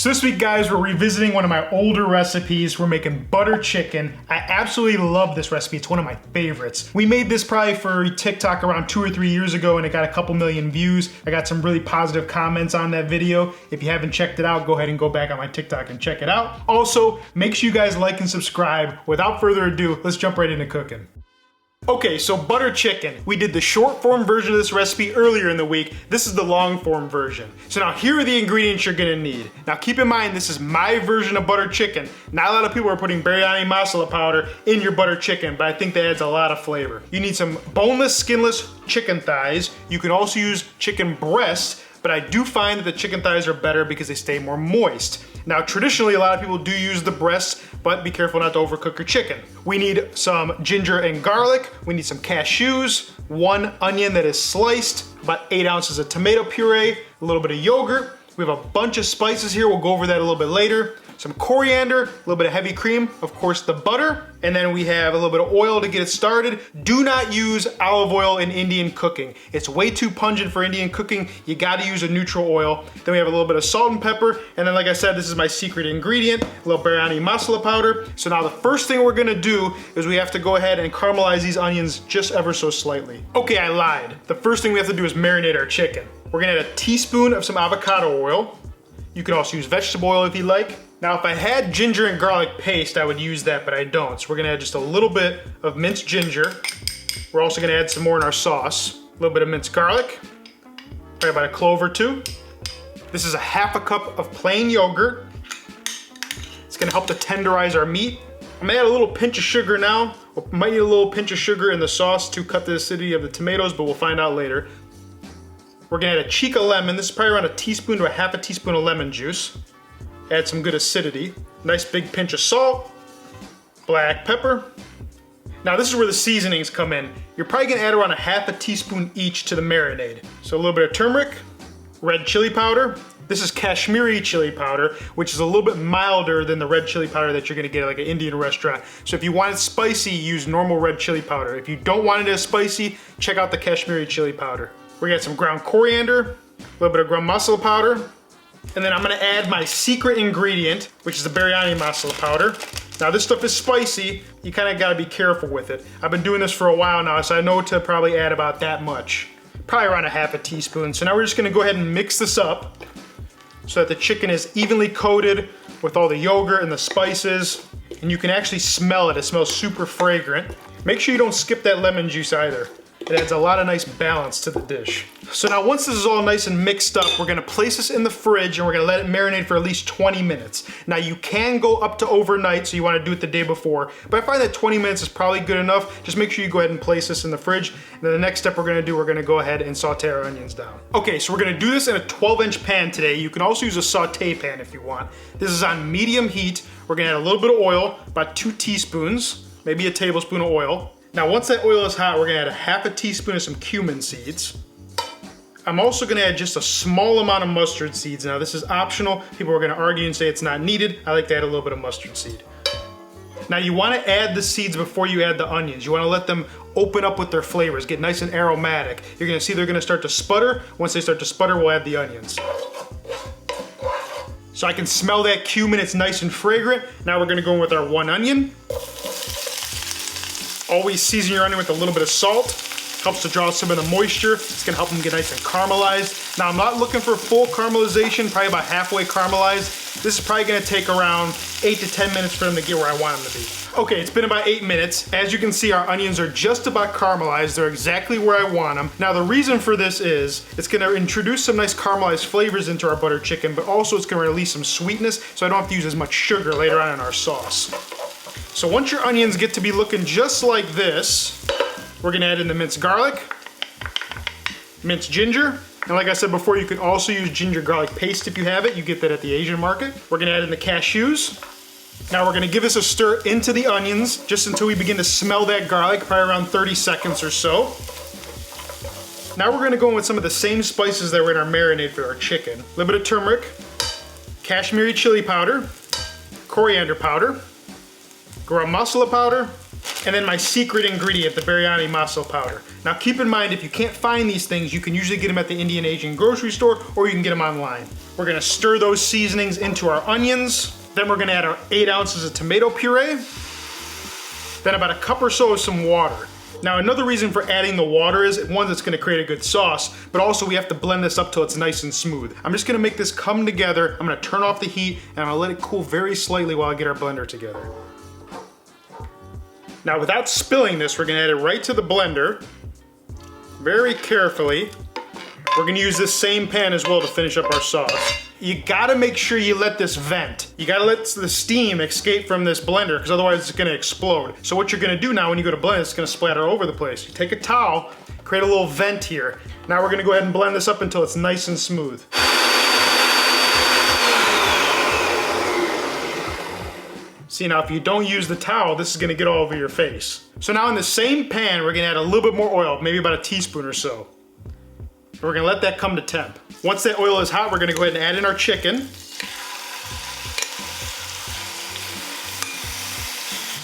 So this week, guys, we're revisiting one of my older recipes. We're making butter chicken. I absolutely love this recipe. It's one of my favorites. We made this probably for TikTok around 2 or 3 years ago, and it got a couple million views. I got some really positive comments on that video. If you haven't checked it out, go ahead and go back on my TikTok and check it out. Also, make sure you guys like and subscribe. Without further ado, let's jump right into cooking. Okay, so butter chicken. We did the short form version of this recipe earlier in the week. This is the long form version. So now here are the ingredients you're gonna need. Now keep in mind, this is my version of butter chicken. Not a lot of people are putting biryani masala powder in your butter chicken, but I think that adds a lot of flavor. You need some boneless, skinless chicken thighs. You can also use chicken breasts, but I do find that the chicken thighs are better because they stay more moist. Now, traditionally, a lot of people do use the breasts, but be careful not to overcook your chicken. We need some ginger and garlic. We need some cashews, 1 onion that is sliced, about 8 ounces of tomato puree, a little bit of yogurt. We have a bunch of spices here. We'll go over that a little bit later. Some coriander, a little bit of heavy cream, of course the butter, and then we have a little bit of oil to get it started. Do not use olive oil in Indian cooking. It's way too pungent for Indian cooking. You gotta use a neutral oil. Then we have a little bit of salt and pepper, and then like I said, this is my secret ingredient, a little biryani masala powder. So now the first thing we're gonna do is we have to go ahead and caramelize these onions just ever so slightly. Okay, I lied. The first thing we have to do is marinate our chicken. We're gonna add a teaspoon of some avocado oil. You can also use vegetable oil if you like. Now, if I had ginger and garlic paste, I would use that, but I don't. So we're gonna add just a little bit of minced ginger. We're also gonna add some more in our sauce. A little bit of minced garlic, probably about a clove or 2. This is a ½ cup of plain yogurt. It's gonna help to tenderize our meat. I'm gonna add a little pinch of sugar now. We might need a little pinch of sugar in the sauce to cut the acidity of the tomatoes, but we'll find out later. We're gonna add a cheek of lemon. This is probably around a teaspoon to a ½ teaspoon of lemon juice. Add some good acidity. Nice big pinch of salt, black pepper. Now this is where the seasonings come in. You're probably gonna add around a ½ teaspoon each to the marinade. So a little bit of turmeric, red chili powder. This is Kashmiri chili powder, which is a little bit milder than the red chili powder that you're gonna get at like an Indian restaurant. So if you want it spicy, use normal red chili powder. If you don't want it as spicy, check out the Kashmiri chili powder. We're gonna add some ground coriander, a little bit of garam masala powder, and then I'm gonna add my secret ingredient, which is the biryani masala powder. Now this stuff is spicy, you kinda gotta be careful with it. I've been doing this for a while now, so I know to probably add about that much. Probably around a ½ teaspoon. So now we're just gonna go ahead and mix this up so that the chicken is evenly coated with all the yogurt and the spices. And you can actually smell it, it smells super fragrant. Make sure you don't skip that lemon juice either. It adds a lot of nice balance to the dish. So now once this is all nice and mixed up, we're gonna place this in the fridge and we're gonna let it marinate for at least 20 minutes. Now you can go up to overnight, so you wanna do it the day before, but I find that 20 minutes is probably good enough. Just make sure you go ahead and place this in the fridge. And then the next step we're gonna go ahead and saute our onions down. Okay, so we're gonna do this in a 12-inch pan today. You can also use a saute pan if you want. This is on medium heat. We're gonna add a little bit of oil, about 2 teaspoons, maybe a tablespoon of oil. Now once that oil is hot, we're gonna add a ½ teaspoon of some cumin seeds. I'm also gonna add just a small amount of mustard seeds. Now this is optional. People are gonna argue and say it's not needed. I like to add a little bit of mustard seed. Now you wanna add the seeds before you add the onions. You wanna let them open up with their flavors, get nice and aromatic. You're gonna see they're gonna start to sputter. Once they start to sputter, we'll add the onions. So I can smell that cumin, it's nice and fragrant. Now we're gonna go in with our 1 onion. Always season your onion with a little bit of salt. Helps to draw some of the moisture. It's gonna help them get nice and caramelized. Now I'm not looking for full caramelization, probably about halfway caramelized. This is probably gonna take around 8 to 10 minutes for them to get where I want them to be. Okay, it's been about 8 minutes. As you can see, our onions are just about caramelized. They're exactly where I want them. Now the reason for this is, it's gonna introduce some nice caramelized flavors into our butter chicken, but also it's gonna release some sweetness, so I don't have to use as much sugar later on in our sauce. So once your onions get to be looking just like this, we're gonna add in the minced garlic, minced ginger, and like I said before, you can also use ginger garlic paste if you have it. You get that at the Asian market. We're gonna add in the cashews. Now we're gonna give this a stir into the onions just until we begin to smell that garlic, probably around 30 seconds or so. Now we're gonna go in with some of the same spices that were in our marinade for our chicken. A little bit of turmeric, Kashmiri chili powder, coriander powder, garam masala powder, and then my secret ingredient, the biryani masala powder. Now keep in mind, if you can't find these things, you can usually get them at the Indian Asian grocery store, or you can get them online. We're gonna stir those seasonings into our onions. Then we're gonna add our 8 ounces of tomato puree. Then about a cup or so of some water. Now another reason for adding the water is, one, it's gonna create a good sauce, but also we have to blend this up till it's nice and smooth. I'm just gonna make this come together. I'm gonna turn off the heat and I'm gonna let it cool very slightly while I get our blender together. Now without spilling this, we're gonna add it right to the blender. Very carefully. We're gonna use this same pan as well to finish up our sauce. You gotta make sure you let this vent. You gotta let the steam escape from this blender, because otherwise it's gonna explode. So what you're gonna do now when you go to blend, it's gonna splatter over the place. You take a towel, create a little vent here. Now we're gonna go ahead and blend this up until it's nice and smooth. See, now if you don't use the towel, this is gonna get all over your face. So now in the same pan, we're gonna add a little bit more oil, maybe about a teaspoon or so. And we're gonna let that come to temp. Once that oil is hot, we're gonna go ahead and add in our chicken.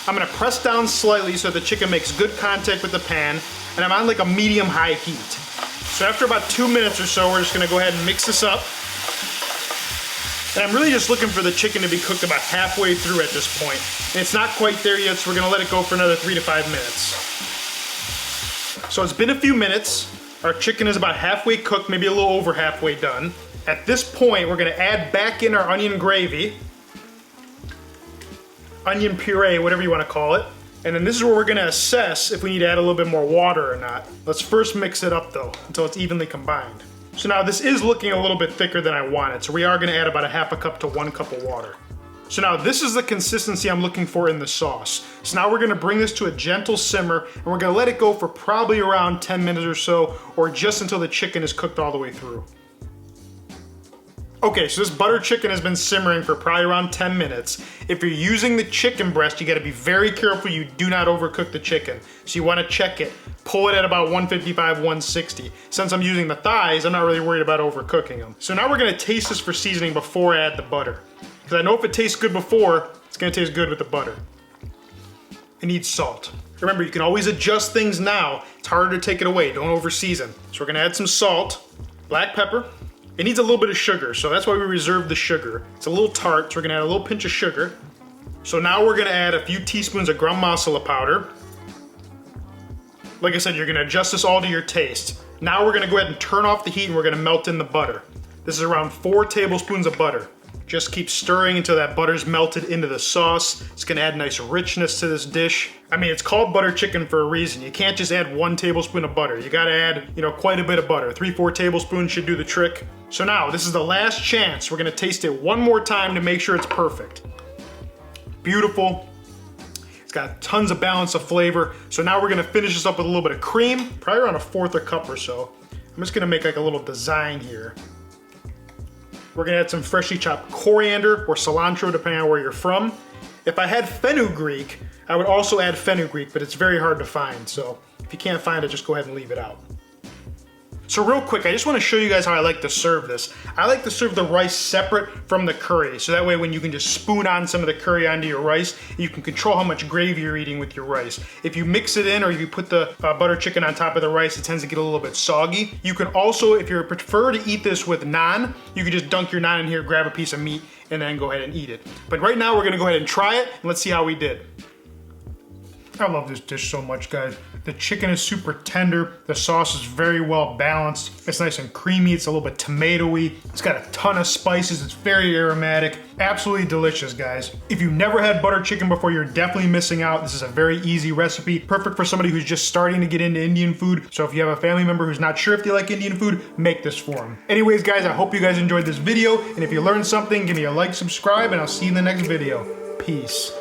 I'm gonna press down slightly so the chicken makes good contact with the pan, and I'm on like a medium-high heat. So after about 2 minutes or so, we're just gonna go ahead and mix this up. And I'm really just looking for the chicken to be cooked about halfway through at this point. And it's not quite there yet, so we're gonna let it go for another 3 to 5 minutes. So it's been a few minutes. Our chicken is about halfway cooked, maybe a little over halfway done. At this point, we're gonna add back in our onion gravy, onion puree, whatever you wanna call it. And then this is where we're gonna assess if we need to add a little bit more water or not. Let's first mix it up though, until it's evenly combined. So now this is looking a little bit thicker than I wanted, so we are gonna add about a half a cup to 1 cup of water. So now this is the consistency I'm looking for in the sauce. So now we're gonna bring this to a gentle simmer, and we're gonna let it go for probably around 10 minutes or so, or just until the chicken is cooked all the way through. Okay, so this butter chicken has been simmering for probably around 10 minutes. If you're using the chicken breast, you gotta be very careful you do not overcook the chicken. So you wanna check it. Pull it at about 155, 160. Since I'm using the thighs, I'm not really worried about overcooking them. So now we're gonna taste this for seasoning before I add the butter. Because I know if it tastes good before, it's gonna taste good with the butter. It needs salt. Remember, you can always adjust things now. It's harder to take it away, don't over season. So we're gonna add some salt, black pepper. It needs a little bit of sugar, so that's why we reserved the sugar. It's a little tart, so we're gonna add a little pinch of sugar. So now we're gonna add a few teaspoons of garam masala powder. Like I said, you're gonna adjust this all to your taste. Now we're gonna go ahead and turn off the heat and we're gonna melt in the butter. This is around 4 tablespoons of butter. Just keep stirring until that butter's melted into the sauce. It's gonna add nice richness to this dish. I mean, it's called butter chicken for a reason. You can't just add 1 tablespoon of butter. You gotta add, quite a bit of butter. 3-4 tablespoons should do the trick. So now, this is the last chance. We're gonna taste it one more time to make sure it's perfect. Beautiful. It's got tons of balance of flavor. So now we're gonna finish this up with a little bit of cream, probably around 1/4 a cup or so. I'm just gonna make like a little design here. We're gonna add some freshly chopped coriander or cilantro, depending on where you're from. If I had fenugreek, I would also add fenugreek, but it's very hard to find. So if you can't find it, just go ahead and leave it out. So real quick, I just wanna show you guys how I like to serve this. I like to serve the rice separate from the curry. So that way when you can just spoon on some of the curry onto your rice, you can control how much gravy you're eating with your rice. If you mix it in or you put the butter chicken on top of the rice, it tends to get a little bit soggy. You can also, if you prefer to eat this with naan, you can just dunk your naan in here, grab a piece of meat, and then go ahead and eat it. But right now we're gonna go ahead and try it, and let's see how we did. I love this dish so much, guys. The chicken is super tender. The sauce is very well balanced. It's nice and creamy. It's a little bit tomatoey. It's got a ton of spices. It's very aromatic. Absolutely delicious, guys. If you've never had butter chicken before, you're definitely missing out. This is a very easy recipe. Perfect for somebody who's just starting to get into Indian food. So if you have a family member who's not sure if they like Indian food, make this for them. Anyways, guys, I hope you guys enjoyed this video. And if you learned something, give me a like, subscribe, and I'll see you in the next video. Peace.